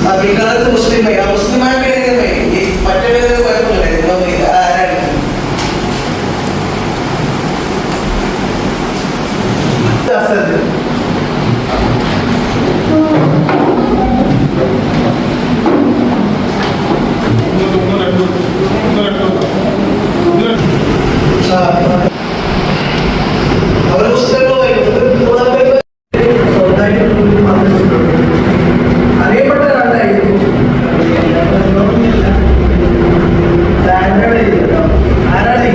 ആ പിൽക്കാലത്ത് മുസ്ലിമായി, ആ മുസ്ലിമായ മറ്റേ കുഴപ്പമില്ല. ആരാണ് അവരുടെ പുസ്തകങ്ങൾ അറിയപ്പെട്ട ഒരാളായിരുന്നു. ആരാണ്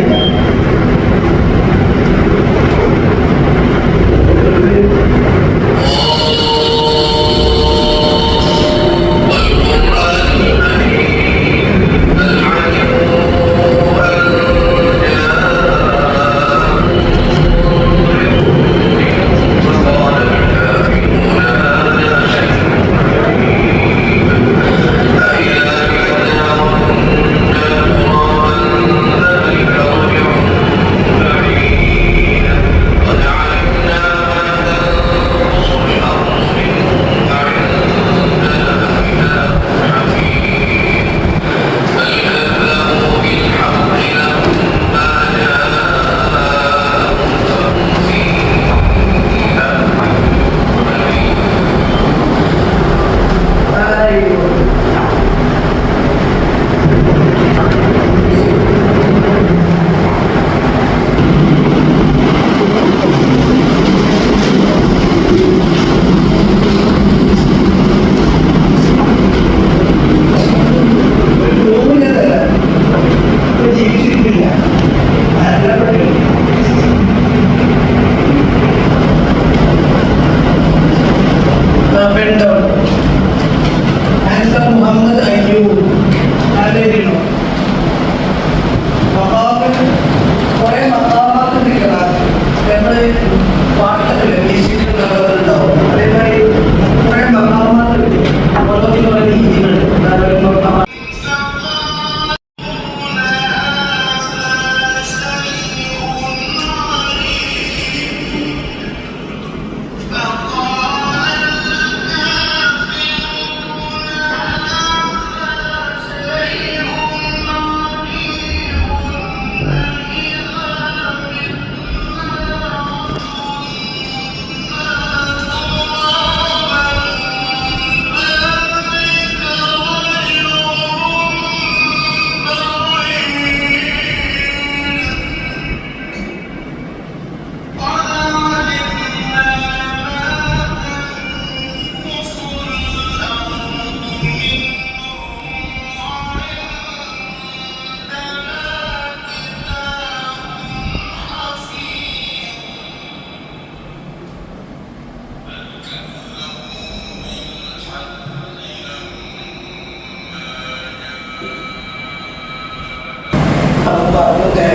പറഞ്ഞൊക്കെ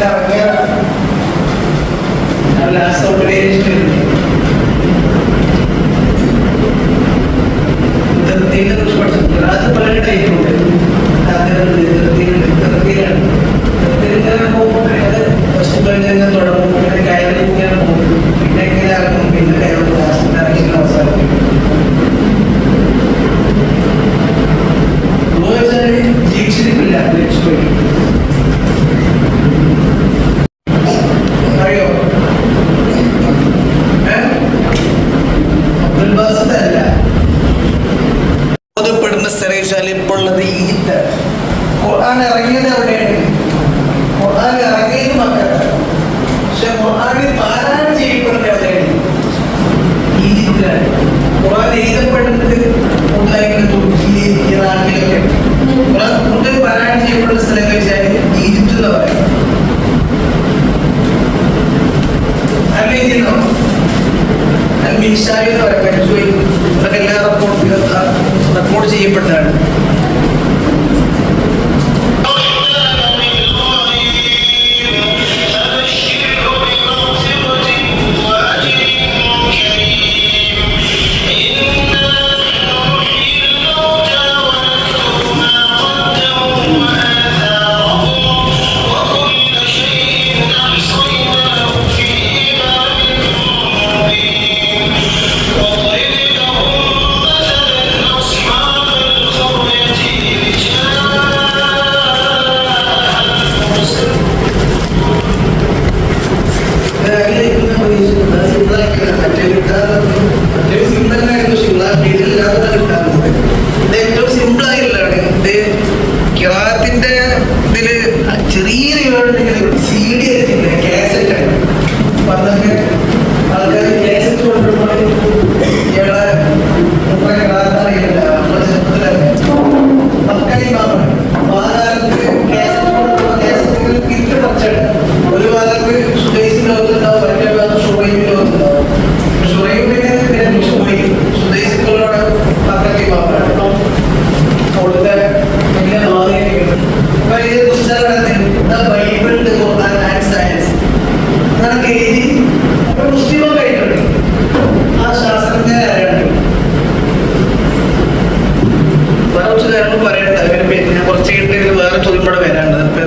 ഇറങ്ങിയ ലാസ്റ്റ് അത് പല ടൈപ്പുണ്ട്. ഫസ്റ്റ് കഴിഞ്ഞാൽ തുടങ്ങും, പിന്നെ കയറി ഇങ്ങനെ പോകും, പിന്നെ ഇങ്ങനെ ഇറങ്ങും, പിന്നെ കയറും, ലാസ്റ്റ് ഇറങ്ങി അവസാനിക്കും. ജീവിച്ചിരിപ്പില്ല അറിയോ? അബ്ദുൽ ബാസിത്ത് അല്ല ബോധപ്പെടുന്ന സ്ഥലം ഇപ്പോൾ ഉള്ളത് ഈജിപ്താണ്. ഖുർആൻ ഇറങ്ങിയത് എവിടെയാണ്? ഖുർആൻ ഇറങ്ങിയത് മക്കത്താണ്. പക്ഷെ ഖുർആനിൽ പാരായണം ചെയ്യപ്പെടുന്നത് എവിടെയാണ്? ഈജിപ്തിലാണ്. ഖുർആൻ എഴുതപ്പെടുന്നത് കൂടുതലായിട്ട് തുർക്കിയിലെ ഇറാഖിലൊക്കെ. ഖുർആൻ കൂടുതൽ പാരായണം ചെയ്യപ്പെടുന്ന സ്ഥലം വെച്ചാൽ ഈജിപ്ത് എന്ന് പറയും. അല്ലേജിനോ അൽമിൻഷായി എന്ന് പറയും. ഇതൊക്കെ എല്ലാ റെക്കോർഡ് ചെയ്യപ്പെട്ടതാണ്.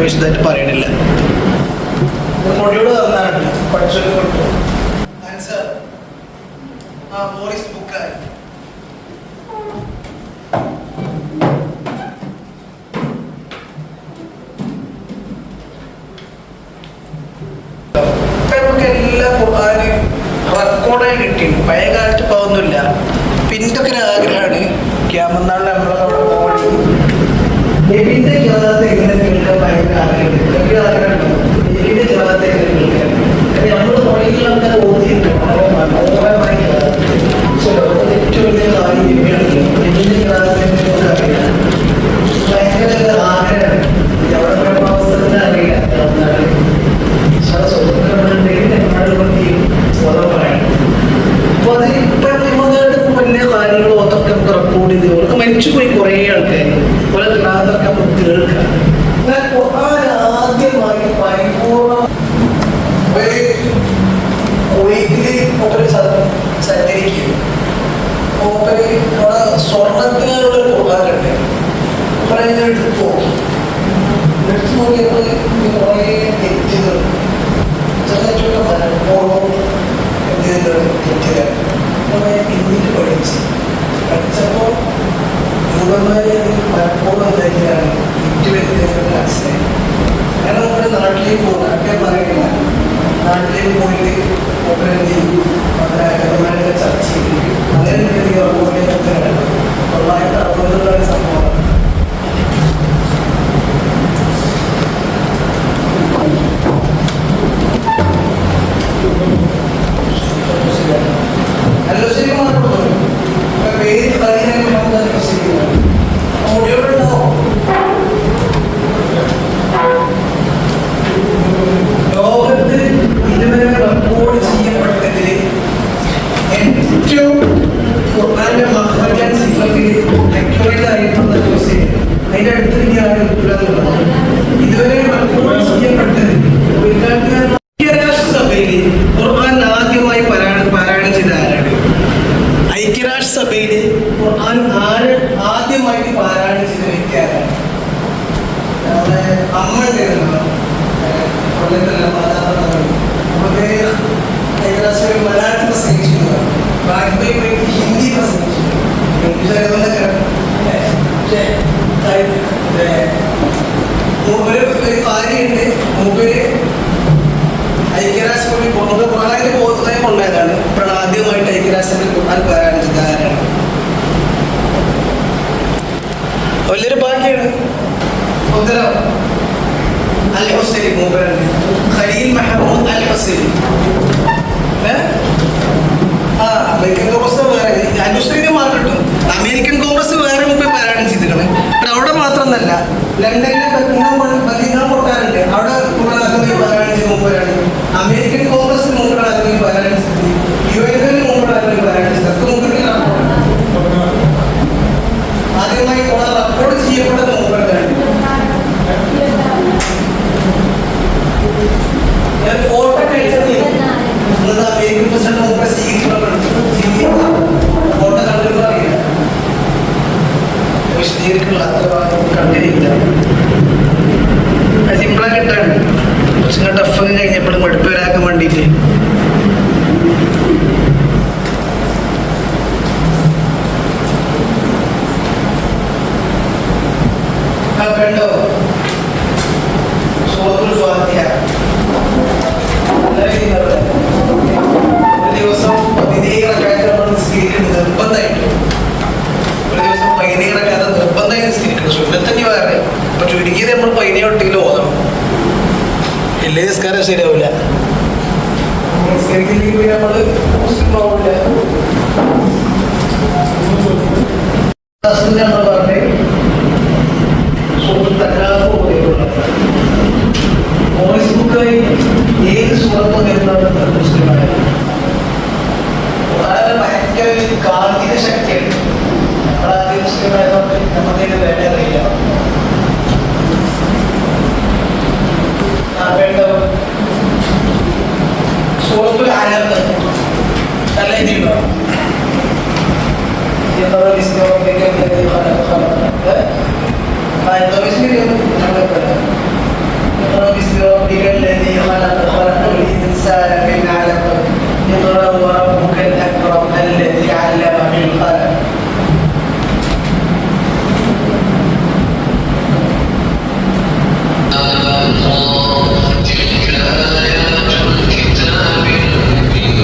വിശദമായിട്ട് പറയണില്ല. മൊഡ്യൂള് തന്നാണ് പഠിച്ചത്. ആൻസർ മോറിസ് ബുക്കായി. നമുക്ക് എല്ലാ ഖുർആനും റെക്കോർഡായി കിട്ടി. പഴയ കാലത്ത് പോകുന്നില്ല. പിന്നെ ഒക്കെ ഒരു ആഗ്രഹമാണ് ക്യാമറനാളിൽ നമ്മളൊക്കെ അവിടെ പോകണം. നബിന്റെ ജാതത്തെ എങ്ങനെ കേൾക്കാൻ ഭയങ്കര ആഗ്രഹമുണ്ട്. വലിയ ആഗ്രഹമുണ്ടോ നബിന്റെ ജാതത്തെ എങ്ങനെ കേൾക്കാൻ? നമ്മൾ തുടങ്ങിയ ആൾക്കാർ ഓതിയിട്ടുണ്ട്. വളരെ മനോഹരമായി ഏറ്റവും വലിയ കാര്യം നബിയാണ്. നബിന്റെ ജാതത്തെ അറിയാം. ഭയങ്കര ആഗ്രഹമാണ്. എവിടെ പ്രഭാവസ്ഥ അറിയില്ല. അപ്പൊ അത് ഇപ്പം വലിയ കാര്യങ്ങളും അതൊക്കെ നമുക്ക് റെക്കോർഡ് ചെയ്ത് അവർക്ക് മരിച്ചുപോയി കുറേ ആൾക്കാർ പല ഗ്രാഹൊക്കെ നമുക്ക് കേൾക്കാം. എന്നാൽ ആദ്യമായി പരിപൂർണ്ണ സഞ്ചരിക്കും. അവിടെ സ്വർണത്തിനുള്ളൊരു ഖുർആനുണ്ട്. കുറേ എടുത്തു നോക്കിയപ്പോൾ കുറേ തെറ്റുകൾ ചെറുതായിട്ടൊക്കെ മനഃപൂർവ്വം എന്തെങ്കിലും തെറ്റുകൾ പിന്നീട് പഠിച്ചപ്പോൾ യുവന്മാരെ മനഃപൂർവ്വം തന്നെയാണ് തെറ്റ് വരുന്നത് മനസ്സിലായി. കാരണം നമ്മുടെ നാട്ടിലേക്ക് പോകും. നാട്ടിൽ പറയുന്നില്ല. നാട്ടിലേക്ക് പോയിട്ട് എന്ത് ചെയ്യും? നമ്മുടെ അകന്മാരുടെ ചർച്ച ചെയ്യും. അങ്ങനെ ഉറപ്പുകൊണ്ടൊക്കെയാണ് 1960 സംഭവം. ലോകത്ത് ഇതുവരെ റെക്കോർഡ് ചെയ്യപ്പെട്ടതിൽ ഏറ്റവും ഖുർആന്റെ മഖ്റജൻ സിഫത്തിൽ അക്യുറേറ്റ് ആയിട്ടുള്ള ഖുർആൻ ആദ്യമായിട്ട് പാരായണം ചെയ്ത വ്യക്തി ആരാണ്? നമ്മുടെ അമ്മ ഉണ്ടായിരുന്നല്ലോ, കൊല്ലത്തല്ല മലയാളത്തിൽ പ്രസംഗിച്ചിരുന്നു, ബാക്കി ഹിന്ദി പ്രസംഗിച്ചു. ഒരു കാര്യമുണ്ട്, മൂപ്പര് ഐക്യരാഷ്ട്രത്തിൽ പോകുന്നത് ഖുർആനിൽ പോകുന്നതായി കൊണ്ടായതാണ്. ഇപ്പോൾ ആദ്യമായിട്ട് ഐക്യരാഷ്ട്രത്തിൽ ഖുർആൻ പാരായണം ചെയ്ത ആരാണ്? വലിയൊരു ഭാഗ്യമാണ്. ഉത്തരം അൽ ഹുസൈനി മൂപ്പരാണ്. ഖലീൽ മഹമൂദ് അൽ ഹുസൈനി. അമേരിക്കൻ കോൺഗ്രസ് വേറെ അനുസരിച്ച് മാറിട്ടും അമേരിക്കൻ കോൺഗ്രസ് വേറെ മുമ്പ് പാരായണം ചെയ്തിരിക്കണം. പക്ഷെ അവിടെ മാത്രമൊന്നല്ല, ലണ്ടനിലെ ബക്കിംഗ്ഹാം കൊട്ടാരണ്ട്, അവിടെ ആദ്യമായി പാരായണം ചെയ്ത മൂപ്പരാണ്. അമേരിക്കൻ കോൺഗ്രസ് മൂപ്പരാണ് ആദ്യമായി പാരായണം ചെയ്തത്. UN മൂപ്പരാണ് ആദ്യമായി പാരായണം ചെയ്തത്. ആദ്യമായി റെക്കോർഡ് ചെയ്യപ്പെട്ടത് മൂപ്പരാണ്. ഞാൻ ഫോട്ടോ കഴിച്ചത് അമേരിക്കൻ പ്രസിഡന്റ് മൂപ്പരെ ഫോട്ടോ കണ്ടിട്ട് അറിയില്ല, വിശദീകരിക്കുള്ള അത്ര കണ്ടില്ല. സിമ്പിളാക്കി ഇട്ടാണ്, കുറച്ചും ടഫ് കഴിഞ്ഞപ്പോഴും മടുപ്പ് വരാക്കാൻ വേണ്ടിയിട്ട്. കണ്ടോ സൂറത്തുൽ ഫാത്തിഹ ഒരു ദിവസം 17 റക്അത്ത് നമ്മൾ നിസ്കരിക്കുന്നത് നിർബന്ധമായിട്ട്. ഒരു ദിവസം 17 റക്അത്ത് നിർബന്ധമായി നിസ്കരിക്കണം. സുന്നത്തന്നെ വേറെ. അപ്പൊ ചുരുക്കിയത് നമ്മൾ 17 ഒട്ടെങ്കിലും ഓതണം, ഇല്ലേ നിസ്കാരം ശരിയാവില്ല. നിസ്കരിക്കില്ലെങ്കിൽ പിന്നെ നമ്മള് മുസ്ലിം ആവില്ല. നമ്മൾ പറഞ്ഞേ ഫേസ്ബുക്കായി ഏത് സുഹൃത്തും നേരിടുന്ന മുസ്ലിമാരാണ്. വളരെ ഭയങ്കര കാർമിക ശക്തിയാണ്. നമ്മളാദ്യം മുസ്ലിമായതുകൊണ്ട് നമുക്കതിന് വേണ്ട അറിയില്ല. വേണ്ടത് സൂറത്തുൽ അലഖ് നല്ല രീതിയിലുണ്ടോ? بسم ربك الذي خلق الإنسان من علق اقرأ وربك الأكرم الذي علم بالقلم. تلك آيات الكتاب المبين.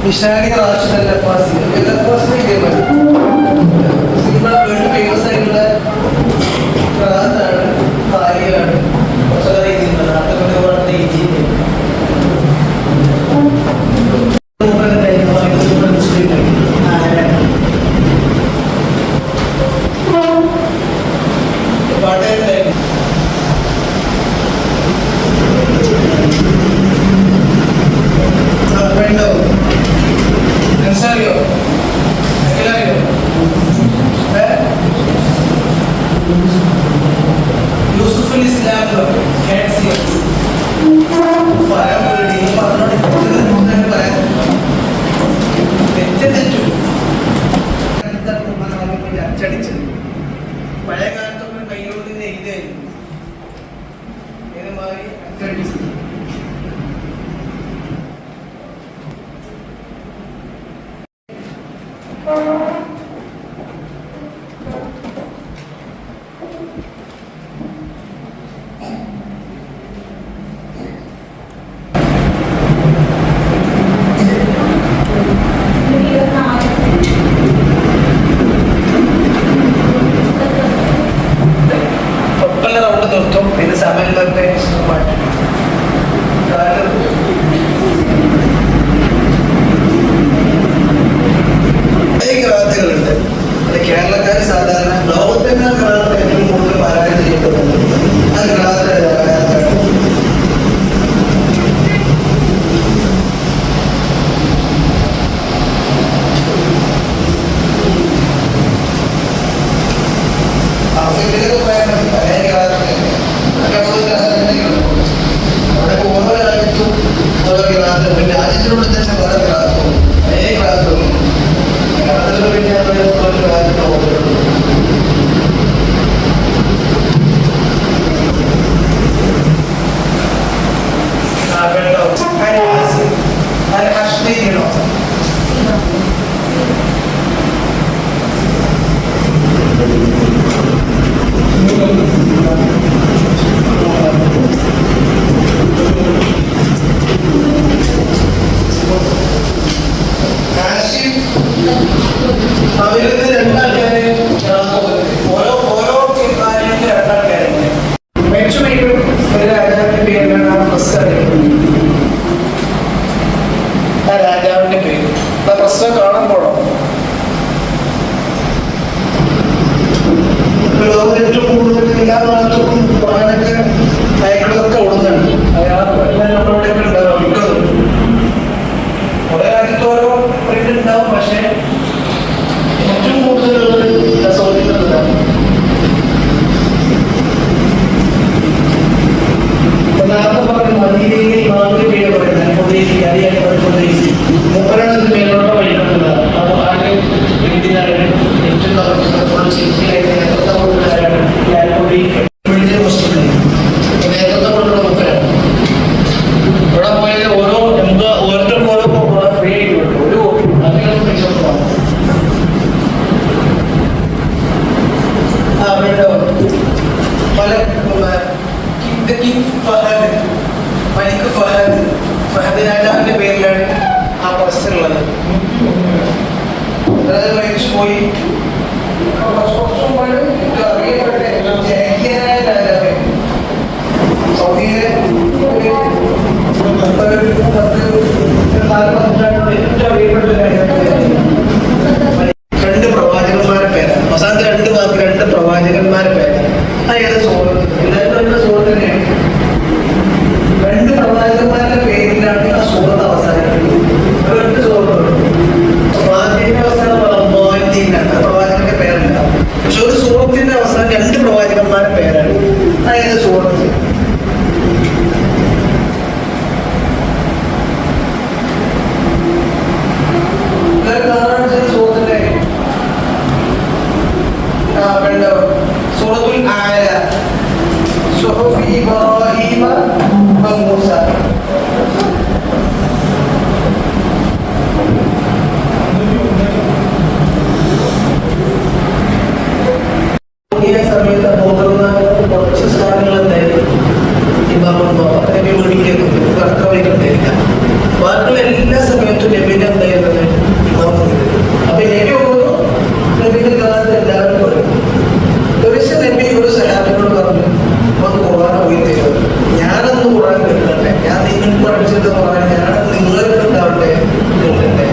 നിഷാനി റാഷിദ് അൽ-അഫാസി ഫേമസ് ആയിട്ടുള്ള ഖുർആനാണ്, കാര്യമാണ്. യൂസുഫുൽ ഇസ്ലാം അച്ചടിച്ചത് പഴയ കാലത്തൊക്കെ കൈയോട് എഴുതായിരുന്നു, ഏതുമായി അച്ചടിച്ചത്. പിന്നെ രാജ്യത്തിനുള്ളിൽ തന്നെ വേറെ ക്ലാസ്സും അതേ ക്ലാസ്സും അതിൽ പിന്നെ ഒരു ക്ലാസ്സിന് പോകുന്നുള്ളൂ. കേട്ടോ അതിന് കഷ്ണം ചെയ്യണോ? അവരിന്ന് രണ്ടാൾക്കാര് ഓരോ കാര്യത്തിന് രണ്ടാൾക്കാരുണ്ട്. മെച്ചുമേറ്റും ഒരു രാജാവിന്റെ പേരിലാണ് ആ പ്രസ് അറിയപ്പെടുന്നത്. ആ രാജാവിന്റെ പേര് ആ പ്രസ് കാണുമ്പോഴോ ലോകം ഏറ്റവും കൂടുതൽ എല്ലാ നാട്ടും ഖുർആനൊക്കെ അയക്കുന്നതൊക്കെ ഓടുന്നുണ്ട്. നമ്മളോടൊക്കെ ഉണ്ടാവും മിക്കതും. കുറെ രാജ്യത്ത് ഓരോ പ്രിന്റ് ഉണ്ടാവും. പക്ഷെ ഏറ്റവും കൂടുതലുള്ളത് സൗദിയിലാണ്. നേരത്തെ പറഞ്ഞ മദീനയിലെ ഇമാമിന്റെ പേര് പറയുന്നത് സ്വദേശി അറിയാൻ സ്വദേശി മൂപ്പരാണ് മേലോട്ട് വഴിക്കുന്നത്. അപ്പോൾ ആകെ എന്തിനാണ് ഏറ്റവും ഫുൾ ശരിയായിട്ട് നേതൃത്വം കൊണ്ടുവരാണ് നേതൃത്വം കൊണ്ടുള്ള മൂപ്പരാണ്. ഇവിടെ പോയാൽ ഓരോരുത്തർക്കും ഓരോ ഫ്രീ ആയിട്ട് ഒരു അധികം പൈസ ഫഹദ് രാജാവിന്റെ പേരിലാണ് ആ പ്രശ്നമുള്ളത്. അതായത് മരിച്ചു പോയി അറിയപ്പെട്ട ജനകീയനായ രാജാവ് സൗദിയിലെ രണ്ട് പ്രവാചകന്മാരെ പേരാണ്. അവസാനത്തെ രണ്ട് വാക്ക് രണ്ട് പ്രവാചകന്മാരെ പേരാണ്. അതായത് സുഹൃത്ത് എല്ലാവരും സുഹൃത്ത് തന്നെയാണ്. രണ്ട് പ്രവാചകന്മാരുടെ പേരിലാണ് ആ സുഹൃത്ത് അവസാനിക്കുന്നത്. രണ്ട് സുഹൃത്തുക്കളുണ്ട്. പ്രവാചകന്റെ അവസാനം പ്രവാചകന്റെ പേരല്ല. പക്ഷെ ഒരു സുഹൃത്തിന്റെ അവസാനം രണ്ട് പ്രവാചകന്മാരുടെ പേരാണ്. അതായത് സുഹൃത്ത് സൂറത്തുൽ ആല സുഹുഫ് ഇബ്രാഹീമ വ മൂസ. സമയത്ത് പോകുന്ന കുറച്ച് സാധനങ്ങൾ എന്തായാലും ഇമാമുണ്ടോ നബി മേടിക്കുന്നുണ്ട്. അത്ര വൈകുണ്ടായില്ല. ബാക്കിയുള്ള എല്ലാ സമയത്തും നബിന്റെ എന്തായിരുന്നത് ഇമാമുണ്ട്. അപ്പൊ നബി പോകുന്നു നബിന്റെ കാലത്ത് എല്ലാവരും പറയും. ഒരു നബി ഒരു സഹാബിനോട് പറഞ്ഞു നമുക്ക് ഖുർആൻ പോയി തരും. ഞാനൊന്ന് ഖുർആൻ കേൾക്കട്ടെ, ഞാൻ നിങ്ങൾക്ക് പഠിച്ചത് ഖുർആൻ ഞാൻ നിങ്ങൾക്ക് ഉണ്ടാവട്ടെ കേൾക്കട്ടെ.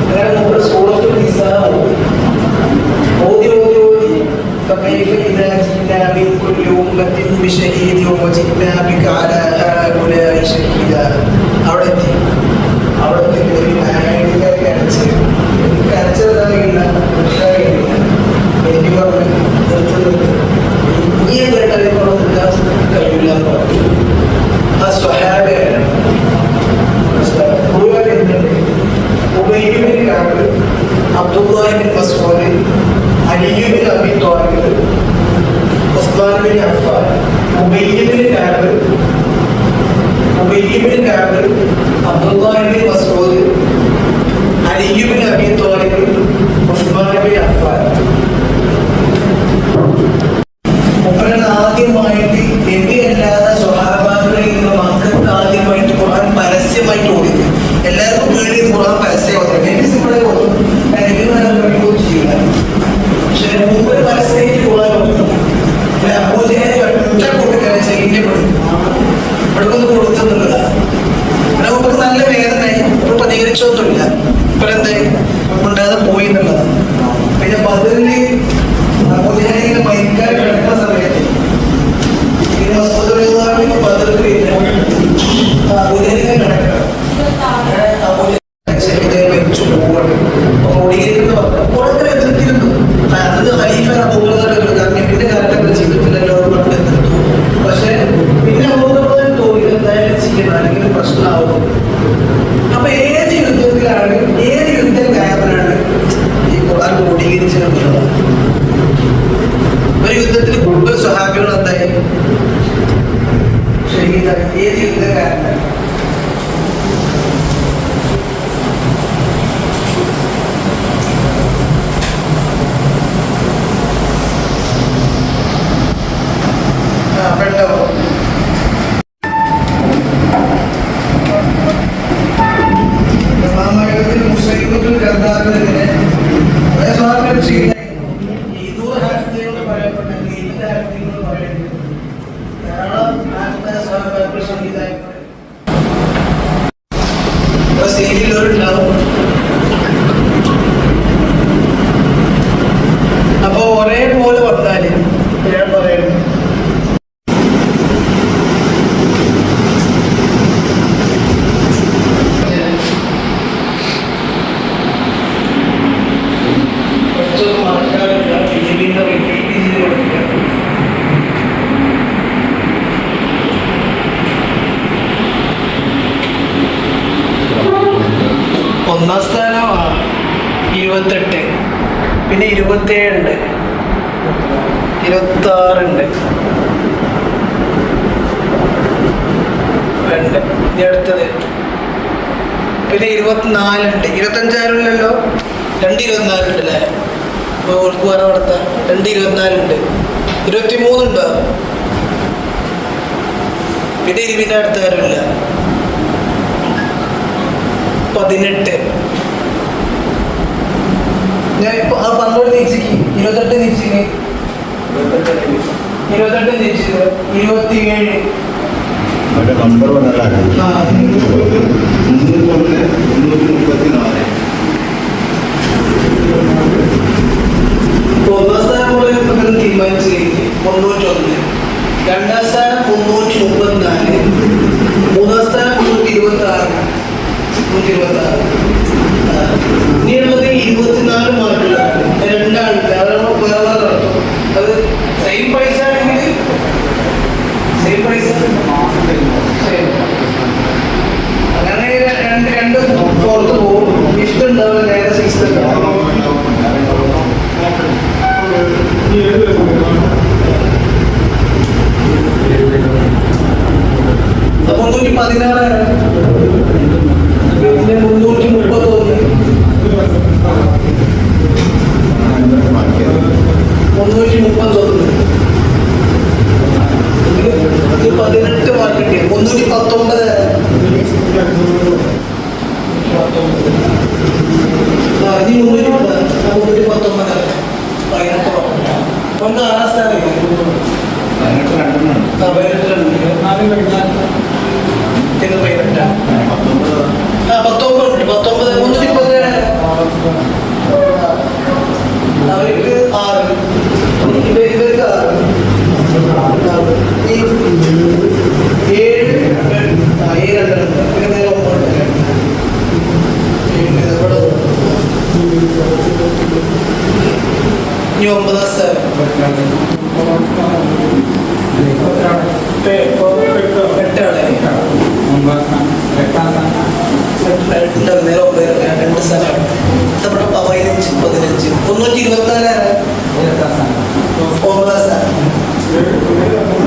അങ്ങനെ നമ്മുടെ സൂറത്തുൽ നിസാ ഓതി ഓതി ഓതി فكيف إذا جئنا من كل أمة بشهيد وجئنا بك على هؤلاء شهيدا. അവിടെ എത്തി കരച്ചതറിയില്ല എനിക്ക് പറഞ്ഞു ഈ കേട്ടതിനോട് കഴിയില്ല എന്ന് പറഞ്ഞു. ആ സ്വഹാബയാണ് മുഴുവൻ എന്തുണ്ട് Ubai bin Kaab, Abdullahi bin Masud, Ali bin Abi Talib, Usman bin Affan, Ubai bin Kaab, Abdullahi bin Masud, Ali bin Abi Talib, Usman bin Affan. ആദ്യമായിട്ട് നബി അല്ലാതെ സ്വഹാബാക്കളിൽ നിന്ന് മക്കൾക്ക് ആദ്യമായിട്ട് ഖുർആൻ പരസ്യമായിട്ട് ഓടിയത്. എല്ലാവർക്കും പേടി ഖുർആൻ പരസ്യം നബി സിമ്പിളായി ഓടും, നബിമാരെ ചെയ്യില്ല. പക്ഷെ മുമ്പ് പരസ്യമായിട്ട് ഖുർആൻ ഓടുന്നു. അബൂജഹൽ ഒറ്റ കൂട്ടുകാരെ ചെല്ലിന്റെ ഇവിടക്കൊന്ന് കൊടുത്തെന്നുള്ളതാണ്. ഇവിടെ നമുക്ക് നല്ല വേദനയായി, പ്രതികരിച്ചൊന്നുമില്ല. ഇപ്പൊ എന്തായി ഉണ്ടാതെ പോയി എന്നുള്ളതാണ്. പിന്നെ ബദറില് അബൂജഹലിനെ മരിക്കാൻ കിടക്കുന്ന സമയത്ത് ബദറിൽ അബൂജഹലിനെ കിടക്കണം. മരിച്ചു പോവാണ് ഓടിയിരിക്കുന്ന പറഞ്ഞു എതിർത്തിരുന്നു. അത് ഖലീഫ അബൂബക്കർ നബിന്റെ കാലത്തൊക്കെ ചെയ്തിട്ടില്ലല്ലോ എതിർത്തു. പക്ഷെ പിന്നെ അബൂബക്കർ തോന്നി എന്തായാലും ചെയ്യണം, അല്ലെങ്കിൽ പ്രശ്നമാവും. എന്തായി? ഷഹീദായി. ഏത് യുദ്ധകാരനാണ്? പെട്ടോ? മാമകത്തിൽ മുസ്ലിമുകൾ കർത്താവിനെതിരെ അപ്പൊ ഒരേപോലെ വന്നാല് ഞാൻ പറയുന്നു ഒന്നാം സ്ഥാനമാണ് 28, പിന്നെ 27 ഉണ്ട്, 26 ഉണ്ട്. ഇനി അടുത്തത് പിന്നെ 24 ഉണ്ട്. 25 ആരുമില്ലല്ലോ. 2 24 ഉണ്ട് അല്ലേ? ഓൾക്ക് വേറെ നടത്താം. 2 24 ഉണ്ട്. 23 ഉണ്ടോ? പിന്നെ 20 അടുത്ത ആരുമില്ല. 18. ഞാൻ ഇപ്പൊ ആ 12 നീച്ചിക്ക് 28 നീച്ചിക്ക് 28 നീച്ചത് 27. ഒന്നാം സ്ഥാനം തീരുമാനിച്ചു കഴിഞ്ഞ് 301, രണ്ടാം സ്ഥാനം 334, മൂന്നാം സ്ഥാനം 126. ഇനിയുള്ളത് 24 മാർക്കുള്ളതാണ്. 2 ആൾക്ക് വേറെ നടത്തും. അത് സെയിം പൈസ ആണെങ്കിൽ സെയിം പൈസ അങ്ങനെ രണ്ട് പുറത്ത് പോകും. ഫിഫ്ത്ത് ഉണ്ടാവില്ല, നേരെ 6th ഉണ്ടാവും. 316. പിന്നെ 331, 331. ഇത് 18 മാർക്ക് കിട്ടി. 319. ഇനി 319. 18. ഒന്ന് 6 സ്ഥാനം. 19 അവർക്ക് 6, ഇവർക്ക് 6, 7, 7 പിന്നെ നേരെ 9. ഇനി 9ാം സ്ഥാനം 8 നേരെ 2 സ്ഥലമാണ്. നമ്മുടെ 15, 15. 324. 9ാം സ്ഥാനം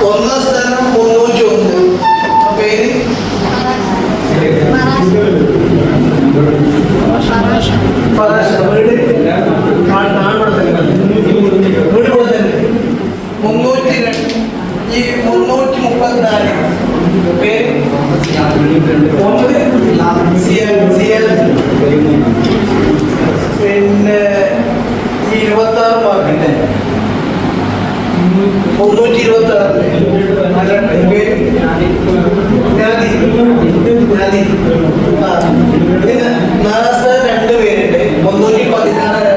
1ാം സ്ഥാനം 301. പേര് ഫറാഷ. വീട് വീട് പോലെ തന്നെ. 334. പേര് പിന്നെ 26 മാർക്കിന്റെ 326. പേര് നാലാം സ്ഥാനം 2 പേരുണ്ട്. 316.